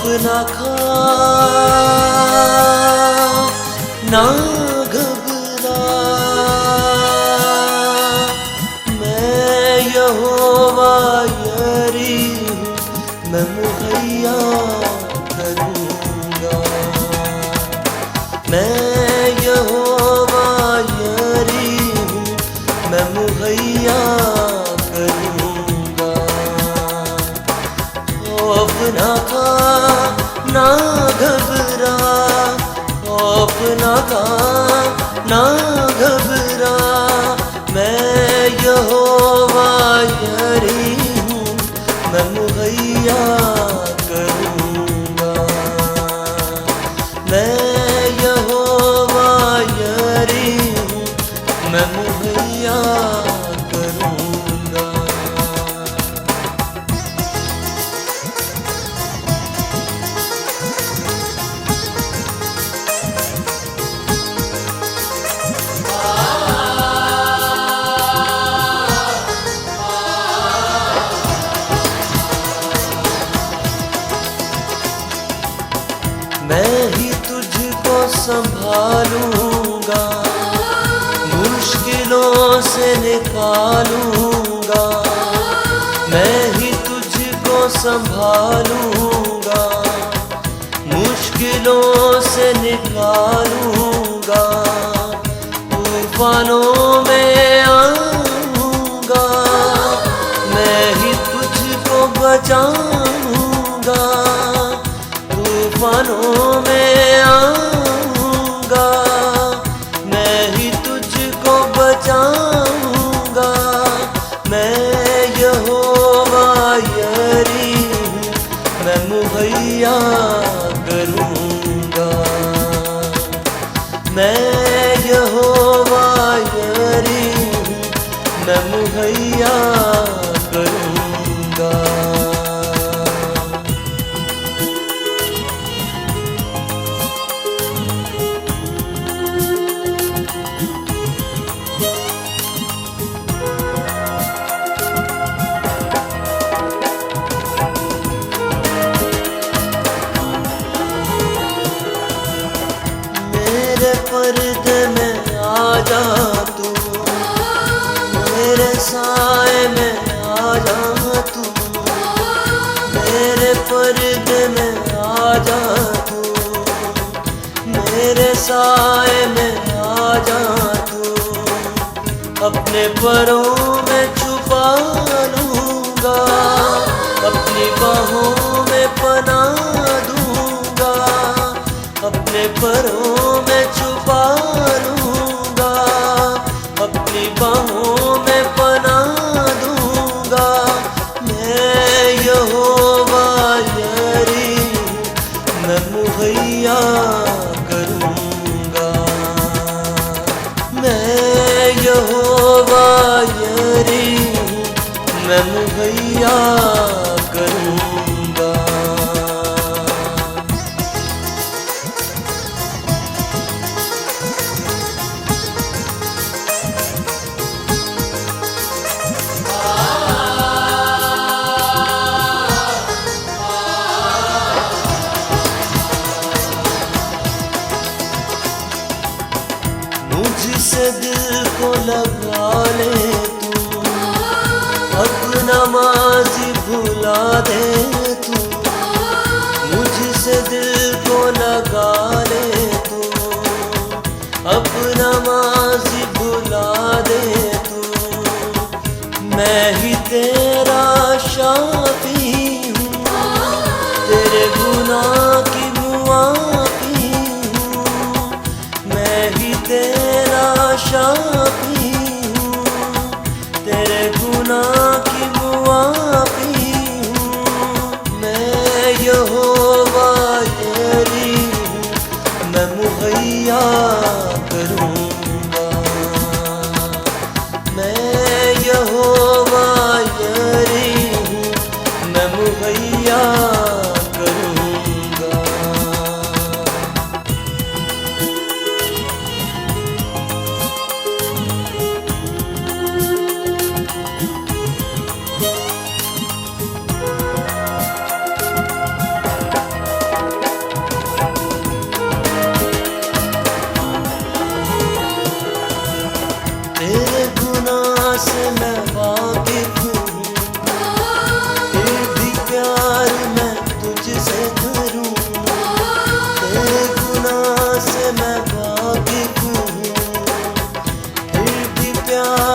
ना खा ना घबरा, मैं यहोवा यारी हूँ, मैं मुहैया करूँगा। मैं यहोवा यारी हूँ, मैं मुहैया करूँगा। खौफ ना खा ना घबरा, खौफ ना खा ना घबरा, मैं यहोवा यारी हूँ, मैं मुहैया करूँगा। मैं यहोवा यारी हूँ, मैं मुहैया करूँगा। मैं ही तुझको संभालूंगा, मुश्किलों से निकालूंगा। मैं ही तुझको संभालूंगा, मुश्किलों से निकालूंगा। तूफानों में आऊंगा, मैं ही तुझको बचाऊंगा। तूफानों में आऊंगा, मैं ही तुझको बचाऊंगा। मैं यहोवा यारी हूँ, मैं मुहैया करूँगा। मैं यहोवा यारी हूँ, मैं मुहैया करूँगा। मेरे पर्दे में आ जा तू, मेरे साए में आ जा तू। मेरे पर्दे में आ जा तू, मेरे साए में आ जा तू। अपने परों में छुपा लूँगा, अपनी बाहों में पनाह दूँगा। अपने परों में छुपा लूँगा, अपनी बाहों में पनाह दूँगा। मैं यहोवा यारी हूँ, मैं मुहैया करूँगा। मैं यहोवा यारी हूँ, मैं मुहैया करूँगा। मुझसे दिल को लगा ले तू, अपना माज़ी भुला दे तू। मुझसे दिल को लगा ले तू, अपना माज़ी भुला दे तू। मैं ही तेरा शाफी हूँ, तेरे गुनाह की मुआफ़ी हूँ। मैं ही तेरा शाफी से मैं वाकिफ हूँ, फिर भी प्यार मैं तुझसे करूँ। तेरे गुनाह से मैं वाकिफ हूँ, फिर भी प्यार